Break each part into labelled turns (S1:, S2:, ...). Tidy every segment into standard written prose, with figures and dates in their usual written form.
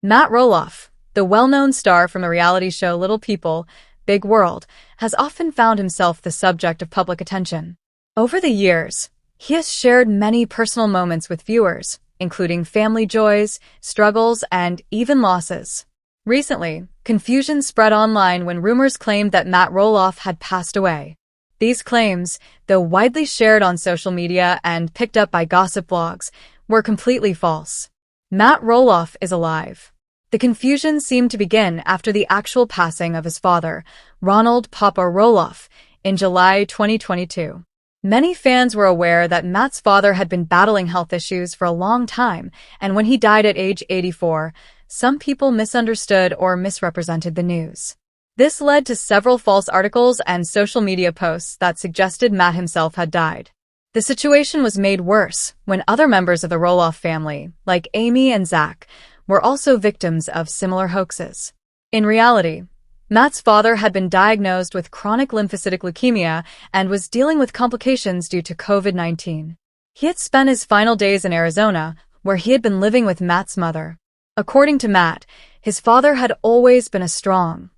S1: Matt Roloff, the well-known star from the reality show Little People, Big World, has often found himself the subject of public attention. Over the years, he has shared many personal moments with viewers, including family joys, struggles, and even losses. Recently, confusion spread online when rumors claimed that Matt Roloff had passed away. These claims, though widely shared on social media and picked up by gossip blogs, were completely false. Matt Roloff is alive. The confusion seemed to begin after the actual passing of his father, Ronald "Papa" Roloff, in July 2022. Many fans were aware that Matt's father had been battling health issues for a long time, and when he died at age 84, some people misunderstood or misrepresented the news. This led to several false articles and social media posts that suggested Matt himself had died. The situation was made worse when other members of the Roloff family, like Amy and Zach, were also victims of similar hoaxes. In reality, Matt's father had been diagnosed with chronic lymphocytic leukemia and was dealing with complications due to COVID-19. He had spent his final days in Arizona, where he had been living with Matt's mother. According to Matt, his father had always been a strong,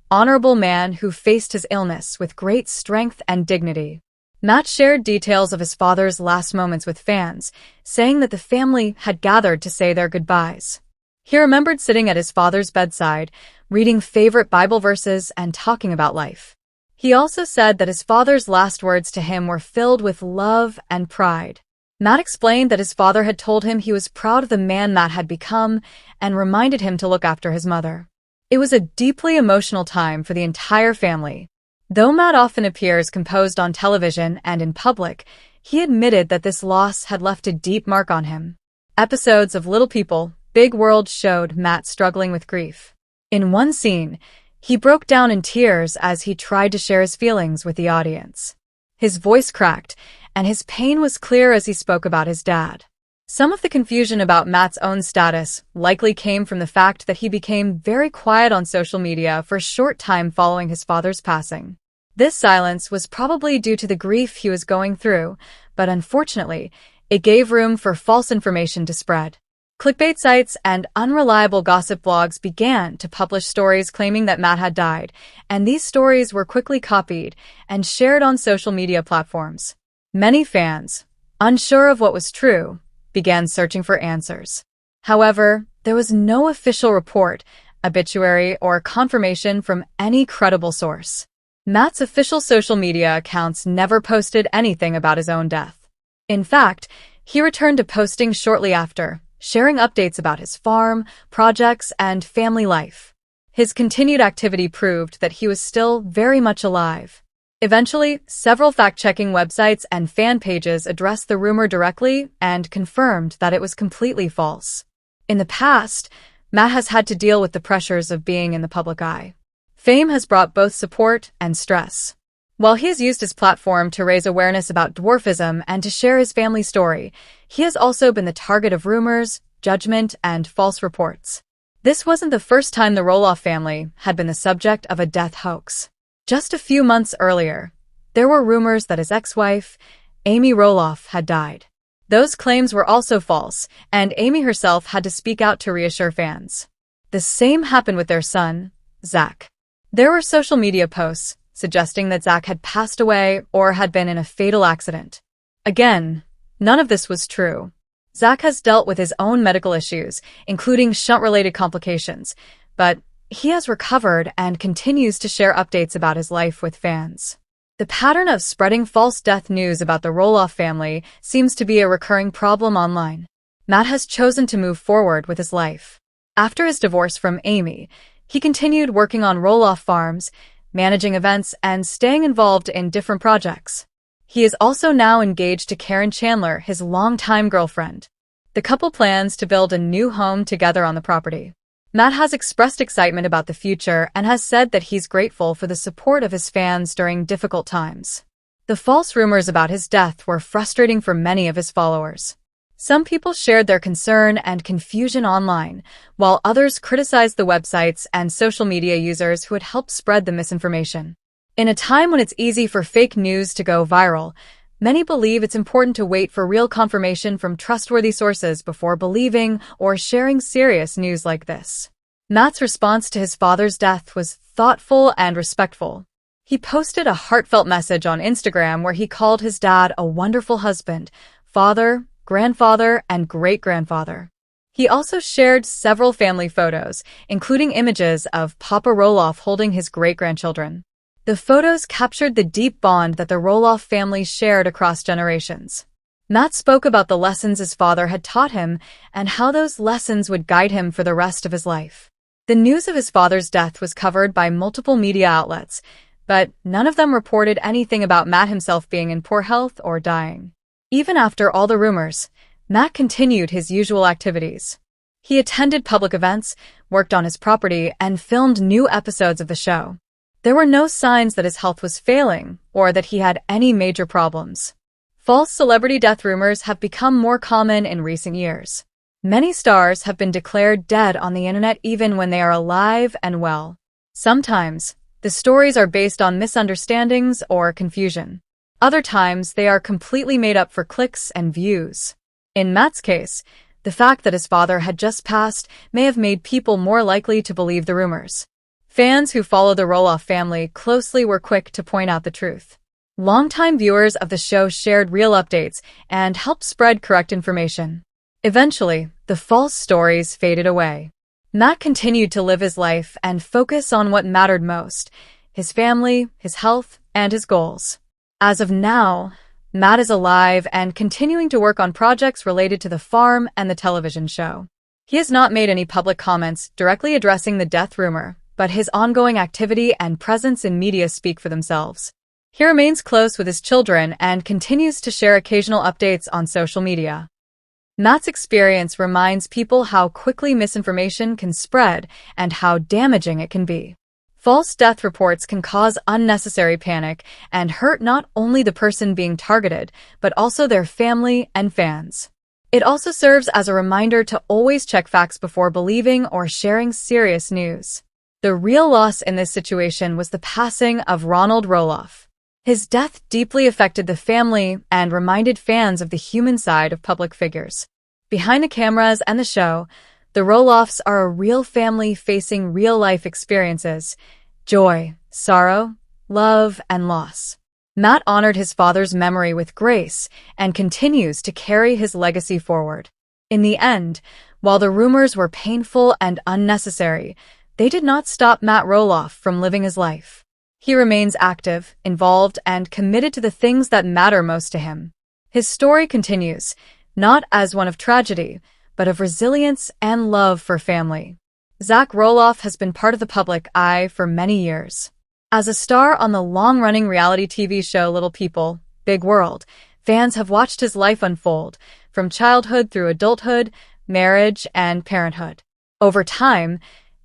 S1: honorable man who faced his illness with great strength and dignity. Matt shared details of his father's last moments with fans, saying that the family had gathered to say their goodbyes. He remembered sitting at his father's bedside, reading favorite Bible verses and talking about life. He also said that his father's last words to him were filled with love and pride. Matt explained that his father had told him he was proud of the man Matt had become and reminded him to look after his mother. It was a deeply emotional time for the entire family. Though Matt often appears composed on television and in public, he admitted that this loss had left a deep mark on him. Episodes of Little People, Big World showed Matt struggling with grief. In one scene, he broke down in tears as he tried to share his feelings with the audience. His voice cracked, and his pain was clear as he spoke about his dad. Some of the confusion about Matt's own status likely came from the fact that he became very quiet on social media for a short time following his father's passing. This silence was probably due to the grief he was going through, but unfortunately, it gave room for false information to spread. Clickbait sites and unreliable gossip blogs began to publish stories claiming that Matt had died, and these stories were quickly copied and shared on social media platforms. Many fans, unsure of what was true, began searching for answers. However, there was no official report, obituary, or confirmation from any credible source. Matt's official social media accounts never posted anything about his own death. In fact, he returned to posting shortly after, sharing updates about his farm, projects, and family life. His continued activity proved that he was still very much alive. Eventually, several fact-checking websites and fan pages addressed the rumor directly and confirmed that it was completely false. In the past, Matt has had to deal with the pressures of being in the public eye. Fame has brought both support and stress. While he has used his platform to raise awareness about dwarfism and to share his family story, he has also been the target of rumors, judgment, and false reports. This wasn't the first time the Roloff family had been the subject of a death hoax. Just a few months earlier, there were rumors that his ex-wife, Amy Roloff, had died. Those claims were also false, and Amy herself had to speak out to reassure fans. The same happened with their son, Zach. There were social media posts suggesting that Zach had passed away or had been in a fatal accident. Again, none of this was true. Zach has dealt with his own medical issues, including shunt-related complications, but he has recovered and continues to share updates about his life with fans. The pattern of spreading false death news about the Roloff family seems to be a recurring problem online. Matt has chosen to move forward with his life. After his divorce from Amy, he continued working on Roloff farms, managing events, and staying involved in different projects. He is also now engaged to Karen Chandler, his longtime girlfriend. The couple plans to build a new home together on the property. Matt has expressed excitement about the future and has said that he's grateful for the support of his fans during difficult times. The false rumors about his death were frustrating for many of his followers. Some people shared their concern and confusion online, while others criticized the websites and social media users who had helped spread the misinformation. In a time when it's easy for fake news to go viral, Many believe it's important to wait for real confirmation from trustworthy sources before believing or sharing serious news like this. Matt's response to his father's death was thoughtful and respectful. He posted a heartfelt message on Instagram where he called his dad a wonderful husband, father, grandfather, and great-grandfather. He also shared several family photos, including images of Papa Roloff holding his great-grandchildren. The photos captured the deep bond that the Roloff family shared across generations. Matt spoke about the lessons his father had taught him and how those lessons would guide him for the rest of his life. The news of his father's death was covered by multiple media outlets, but none of them reported anything about Matt himself being in poor health or dying. Even after all the rumors, Matt continued his usual activities. He attended public events, worked on his property, and filmed new episodes of the show. There were no signs that his health was failing or that he had any major problems. False celebrity death rumors have become more common in recent years. Many stars have been declared dead on the internet even when they are alive and well. Sometimes, the stories are based on misunderstandings or confusion. Other times, they are completely made up for clicks and views. In Matt's case, the fact that his father had just passed may have made people more likely to believe the rumors. Fans who follow the Roloff family closely were quick to point out the truth. Longtime viewers of the show shared real updates and helped spread correct information. Eventually, the false stories faded away. Matt continued to live his life and focus on what mattered most: his family, his health, and his goals. As of now, Matt is alive and continuing to work on projects related to the farm and the television show. He has not made any public comments directly addressing the death rumor, but his ongoing activity and presence in media speak for themselves. He remains close with his children and continues to share occasional updates on social media. Matt's experience reminds people how quickly misinformation can spread and how damaging it can be. False death reports can cause unnecessary panic and hurt not only the person being targeted, but also their family and fans. It also serves as a reminder to always check facts before believing or sharing serious news. The real loss in this situation was the passing of Ronald Roloff. His death deeply affected the family and reminded fans of the human side of public figures. Behind the cameras and the show, the Roloffs are a real family facing real-life experiences: joy, sorrow, love, and loss. Matt honored his father's memory with grace and continues to carry his legacy forward. In the end, while the rumors were painful and unnecessary, they did not stop Matt Roloff from living his life. He remains active, involved, and committed to the things that matter most to him. His story continues, not as one of tragedy, but of resilience and love for family. Zach Roloff has been part of the public eye for many years. As a star on the long-running reality TV show Little People, Big World, fans have watched his life unfold, from childhood through adulthood, marriage, and parenthood. Over time,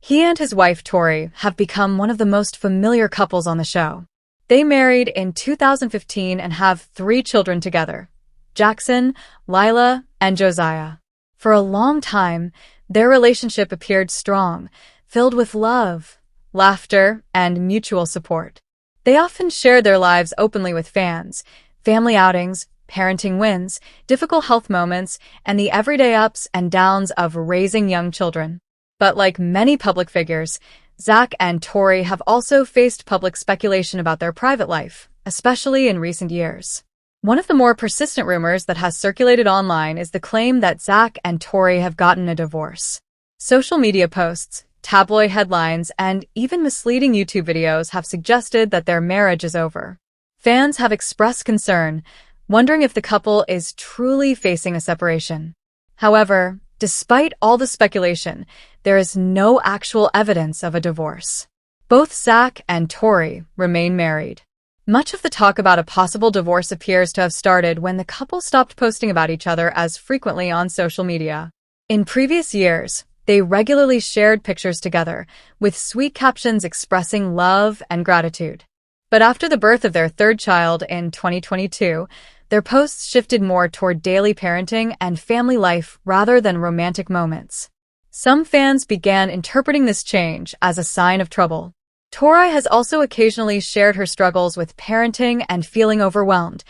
S1: he and his wife Tori have become one of the most familiar couples on the show. They married in 2015 and have 3 children together: Jackson, Lila, and Josiah. For a long time, their relationship appeared strong, filled with love, laughter, and mutual support. They often shared their lives openly with fans: family outings, parenting wins, difficult health moments, and the everyday ups and downs of raising young children. But like many public figures, Zach and Tori have also faced public speculation about their private life, especially in recent years. One of the more persistent rumors that has circulated online is the claim that Zach and Tori have gotten a divorce. Social media posts, tabloid headlines, and even misleading YouTube videos have suggested that their marriage is over. Fans have expressed concern, wondering if the couple is truly facing a separation. However, despite all the speculation, there is no actual evidence of a divorce. Both Zach and Tori remain married. Much of the talk about a possible divorce appears to have started when the couple stopped posting about each other as frequently on social media. In previous years, they regularly shared pictures together, with sweet captions expressing love and gratitude. But after the birth of their 3rd child in 2022, their posts shifted more toward daily parenting and family life rather than romantic moments. Some fans began interpreting this change as a sign of trouble. Tori has also occasionally shared her struggles with parenting and feeling overwhelmed,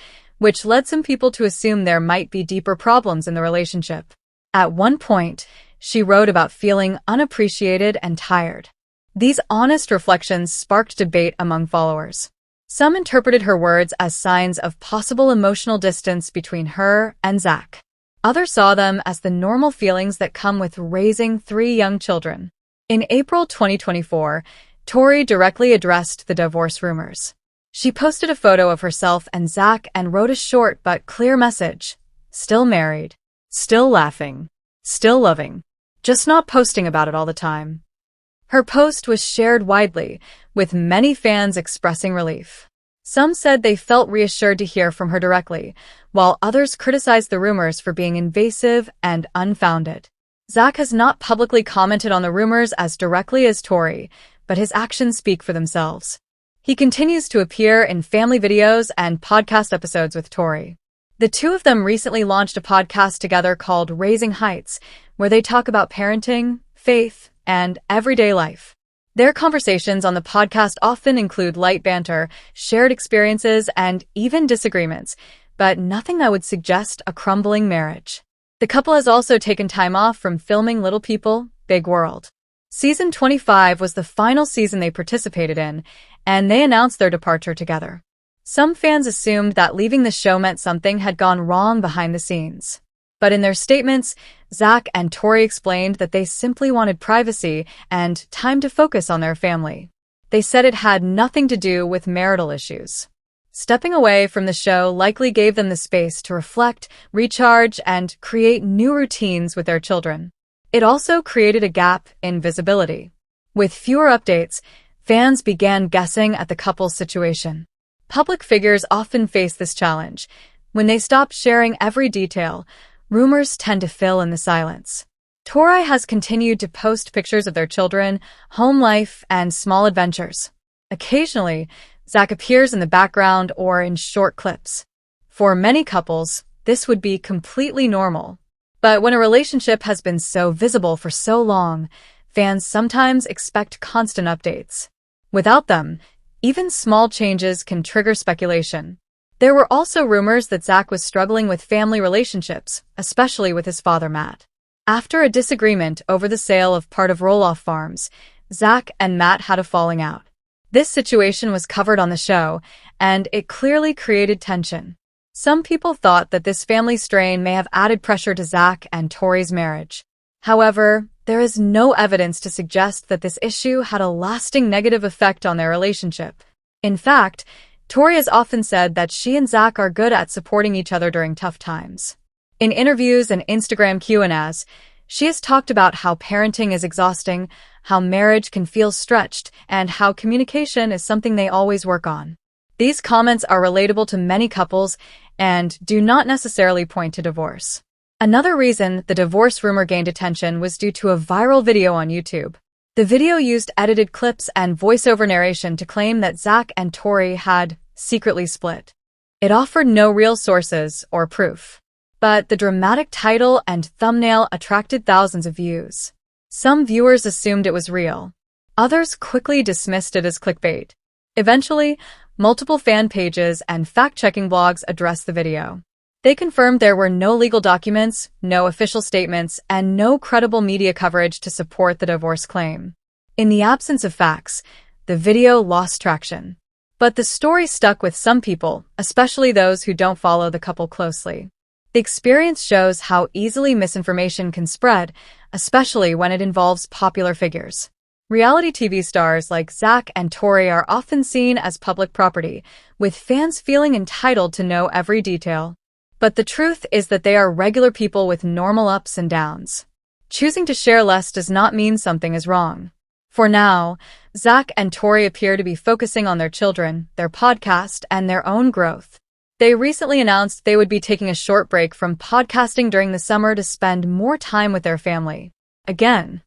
S1: which led some people to assume there might be deeper problems in the relationship. At one point, she wrote about feeling unappreciated and tired. These honest reflections sparked debate among followers. Some interpreted her words as signs of possible emotional distance between her and Zach. Others saw them as the normal feelings that come with raising 3 young children. In April 2024, Tori directly addressed the divorce rumors. She posted a photo of herself and Zach and wrote a short but clear message. Still married. Still laughing. Still loving. Just not posting about it all the time. Her post was shared widely, with many fans expressing relief. Some said they felt reassured to hear from her directly, while others criticized the rumors for being invasive and unfounded. Zach has not publicly commented on the rumors as directly as Tori, but his actions speak for themselves. He continues to appear in family videos and podcast episodes with Tori. The two of them recently launched a podcast together called Raising Heights, where they talk about parenting, faith, and everyday life. Their conversations on the podcast often include light banter, shared experiences, and even disagreements, but nothing that would suggest a crumbling marriage. The couple has also taken time off from filming Little People, Big World. Season 25 was the final season they participated in, and they announced their departure together. Some fans assumed that leaving the show meant something had gone wrong behind the scenes. But in their statements, Zach and Tori explained that they simply wanted privacy and time to focus on their family. They said it had nothing to do with marital issues. Stepping away from the show likely gave them the space to reflect, recharge, and create new routines with their children. It also created a gap in visibility. With fewer updates, fans began guessing at the couple's situation. Public figures often face this challenge. When they stop sharing every detail, rumors tend to fill in the silence. Tori has continued to post pictures of their children, home life, and small adventures. Occasionally, Zach appears in the background or in short clips. For many couples, this would be completely normal. But when a relationship has been so visible for so long, fans sometimes expect constant updates. Without them, even small changes can trigger speculation. There were also rumors that Zach was struggling with family relationships, especially with his father, Matt. After a disagreement over the sale of part of Roloff farms, Zach and Matt had a falling out. This situation was covered on the show, and it clearly created tension. Some people thought that this family strain may have added pressure to Zach and Tori's marriage. However, there is no evidence to suggest that this issue had a lasting negative effect on their relationship. In fact, Tori has often said that she and Zach are good at supporting each other during tough times. In interviews and Instagram Q&As, she has talked about how parenting is exhausting, how marriage can feel stretched, and how communication is something they always work on. These comments are relatable to many couples and do not necessarily point to divorce. Another reason the divorce rumor gained attention was due to a viral video on YouTube. The video used edited clips and voiceover narration to claim that Zach and Tori had secretly split. It offered no real sources or proof. But the dramatic title and thumbnail attracted thousands of views. Some viewers assumed it was real. Others quickly dismissed it as clickbait. Eventually, multiple fan pages and fact-checking blogs addressed the video. They confirmed there were no legal documents, no official statements, and no credible media coverage to support the divorce claim. In the absence of facts, the video lost traction. But the story stuck with some people, especially those who don't follow the couple closely. The experience shows how easily misinformation can spread, especially when it involves popular figures. Reality TV stars like Zach and Tori are often seen as public property, with fans feeling entitled to know every detail. But the truth is that they are regular people with normal ups and downs. Choosing to share less does not mean something is wrong. For now, Zach and Tori appear to be focusing on their children, their podcast, and their own growth. They recently announced they would be taking a short break from podcasting during the summer to spend more time with their family. Again,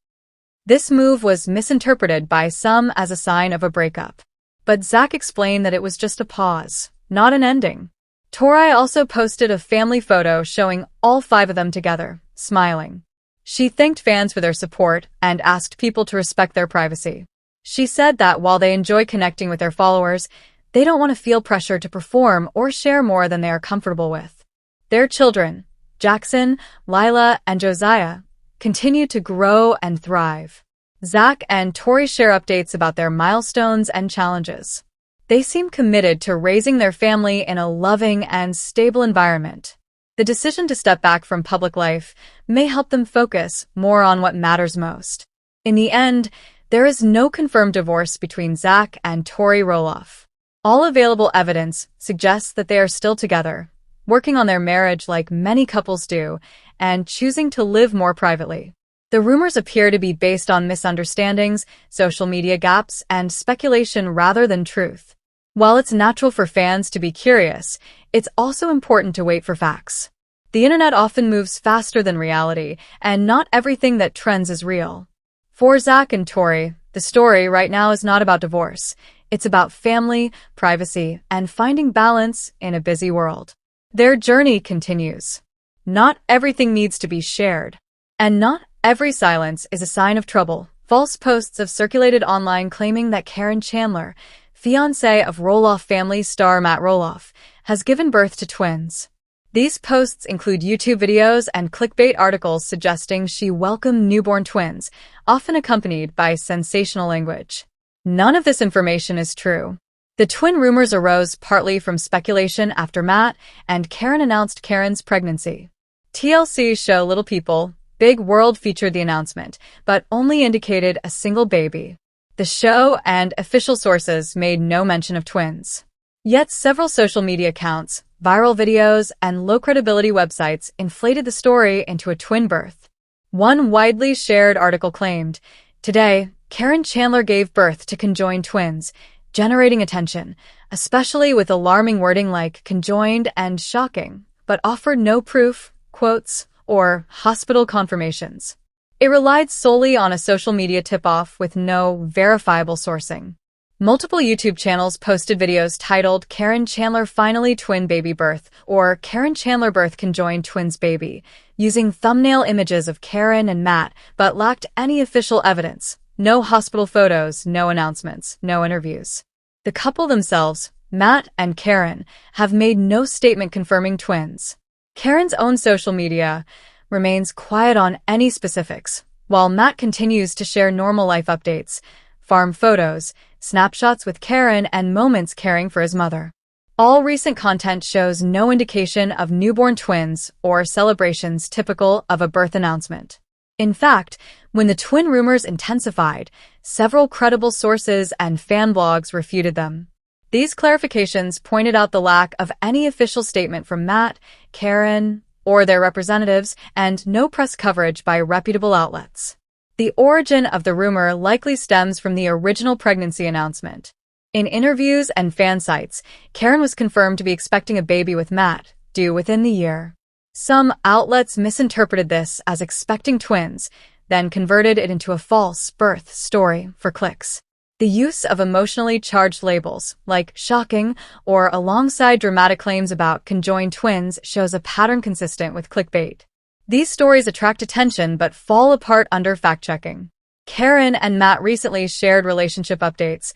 S1: this move was misinterpreted by some as a sign of a breakup. But Zach explained that it was just a pause, not an ending. Tori also posted a family photo showing all 5 of them together, smiling. She thanked fans for their support and asked people to respect their privacy. She said that while they enjoy connecting with their followers, They don't want to feel pressure to perform or share more than they are comfortable with. Their children, Jackson, Lila, and Josiah, continue to grow and thrive. Zach and Tori share updates about their milestones and challenges. They seem committed to raising their family in a loving and stable environment. The decision to step back from public life may help them focus more on what matters most. In the end, there is no confirmed divorce between Zach and Tori Roloff. All available evidence suggests that they are still together, working on their marriage like many couples do, and choosing to live more privately. The rumors appear to be based on misunderstandings, social media gaps, and speculation rather than truth. While it's natural for fans to be curious, it's also important to wait for facts. The internet often moves faster than reality, and not everything that trends is real. For Zach and Tori, the story right now is not about divorce. It's about family, privacy, and finding balance in a busy world. Their journey continues. Not everything needs to be shared. And not every silence is a sign of trouble. False posts have circulated online claiming that Karen Chandler, fiancée of Roloff family star Matt Roloff, has given birth to twins. These posts include YouTube videos and clickbait articles suggesting she welcomed newborn twins, often accompanied by sensational language. None of this information is true. The twin rumors arose partly from speculation after Matt and Karen announced Karen's pregnancy. TLC show Little People, Big World featured the announcement, but only indicated a single baby. The show and official sources made no mention of twins. Yet several social media accounts, viral videos, and low-credibility websites inflated the story into a twin birth. One widely shared article claimed, "Today, Karen Chandler gave birth to conjoined twins," generating attention, especially with alarming wording like conjoined and shocking, but offered no proof, quotes, or hospital confirmations. It relied solely on a social media tip-off with no verifiable sourcing. Multiple YouTube channels posted videos titled Karen Chandler Finally Twin Baby Birth or Karen Chandler Birth Conjoined Twins Baby, using thumbnail images of Karen and Matt, but lacked any official evidence. No hospital photos, no announcements, no interviews. The couple themselves, Matt and Karen, have made no statement confirming twins. Karen's own social media remains quiet on any specifics, while Matt continues to share normal life updates, farm photos, snapshots with Karen, and moments caring for his mother. All recent content shows no indication of newborn twins or celebrations typical of a birth announcement. In fact, when the twin rumors intensified, several credible sources and fan blogs refuted them. These clarifications pointed out the lack of any official statement from Matt, Karen, or their representatives, and no press coverage by reputable outlets. The origin of the rumor likely stems from the original pregnancy announcement. In interviews and fan sites, Karen was confirmed to be expecting a baby with Matt, due within the year. Some outlets misinterpreted this as expecting twins, then converted it into a false birth story for clicks. The use of emotionally charged labels, like shocking or alongside dramatic claims about conjoined twins, shows a pattern consistent with clickbait. These stories attract attention but fall apart under fact-checking. Karen and Matt recently shared relationship updates,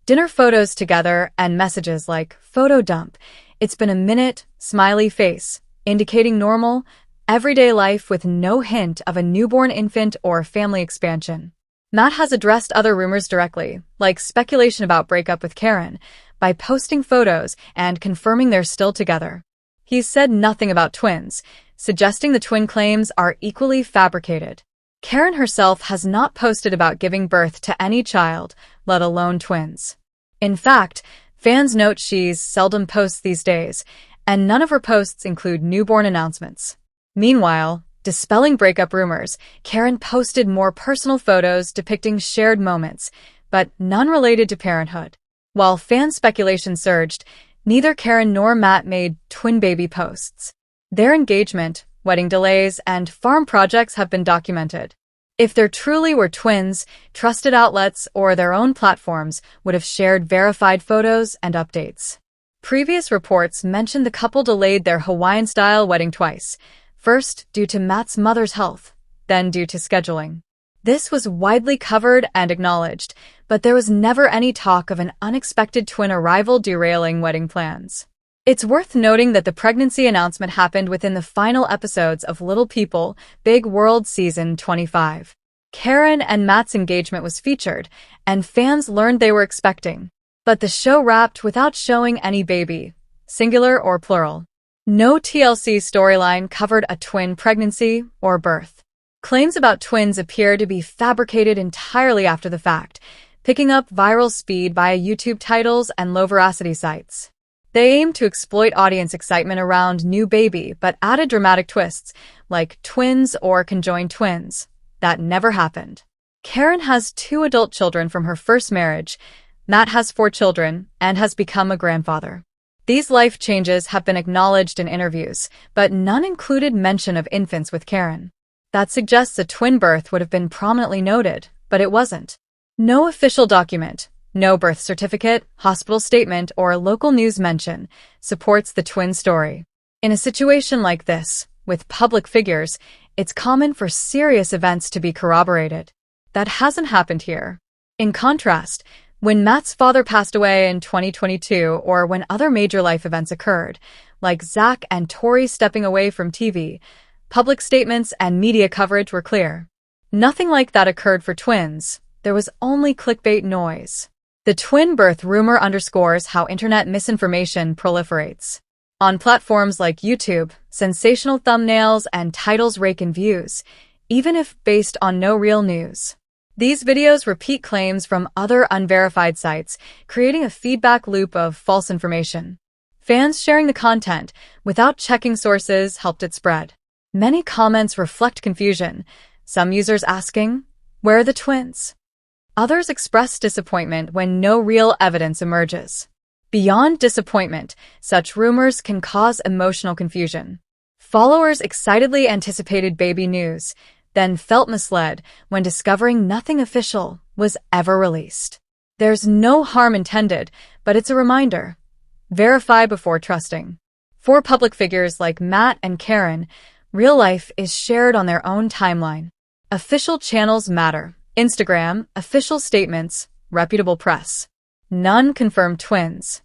S1: dinner photos together, and messages like photo dump, "It's been a minute," smiley face, indicating normal, everyday life with no hint of a newborn infant or family expansion. Matt has addressed other rumors directly, like speculation about breakup with Karen, by posting photos and confirming they're still together. He's said nothing about twins, suggesting the twin claims are equally fabricated. Karen herself has not posted about giving birth to any child, let alone twins. In fact, fans note she's seldom posts these days, and none of her posts include newborn announcements. Meanwhile, dispelling breakup rumors, Karen posted more personal photos depicting shared moments, but none related to parenthood. While fan speculation surged, neither Karen nor Matt made twin baby posts. Their engagement, wedding delays, and farm projects have been documented. If there truly were twins, trusted outlets or their own platforms would have shared verified photos and updates. Previous reports mentioned the couple delayed their Hawaiian-style wedding twice, first due to Matt's mother's health, then due to scheduling. This was widely covered and acknowledged, but there was never any talk of an unexpected twin arrival derailing wedding plans. It's worth noting that the pregnancy announcement happened within the final episodes of Little People, Big World Season 25. Karen and Matt's engagement was featured, and fans learned they were expecting. But the show wrapped without showing any baby, singular or plural. No TLC storyline covered a twin pregnancy or birth. Claims about twins appear to be fabricated entirely after the fact, picking up viral speed via YouTube titles and low-veracity sites. They aim to exploit audience excitement around new baby, but added dramatic twists, like twins or conjoined twins. That never happened. Karen has 2 adult children from her first marriage. Matt has 4 children and has become a grandfather. These life changes have been acknowledged in interviews, but none included mention of infants with Karen. That suggests a twin birth would have been prominently noted, but it wasn't. No official document, no birth certificate, hospital statement, or local news mention supports the twin story. In a situation like this, with public figures, it's common for serious events to be corroborated. That hasn't happened here. In contrast, when Matt's father passed away in 2022 or when other major life events occurred, like Zach and Tori stepping away from TV, public statements and media coverage were clear. Nothing like that occurred for twins. There was only clickbait noise. The twin birth rumor underscores how internet misinformation proliferates. On platforms like YouTube, sensational thumbnails and titles rake in views, even if based on no real news. These videos repeat claims from other unverified sites, creating a feedback loop of false information. Fans sharing the content without checking sources helped it spread. Many comments reflect confusion, some users asking, "Where are the twins?" Others express disappointment when no real evidence emerges. Beyond disappointment, such rumors can cause emotional confusion. Followers excitedly anticipated baby news, then felt misled when discovering nothing official was ever released. There's no harm intended, but it's a reminder. Verify before trusting. For public figures like Matt and Karen, real life is shared on their own timeline. Official channels matter. Instagram, official statements, reputable press. None confirmed twins.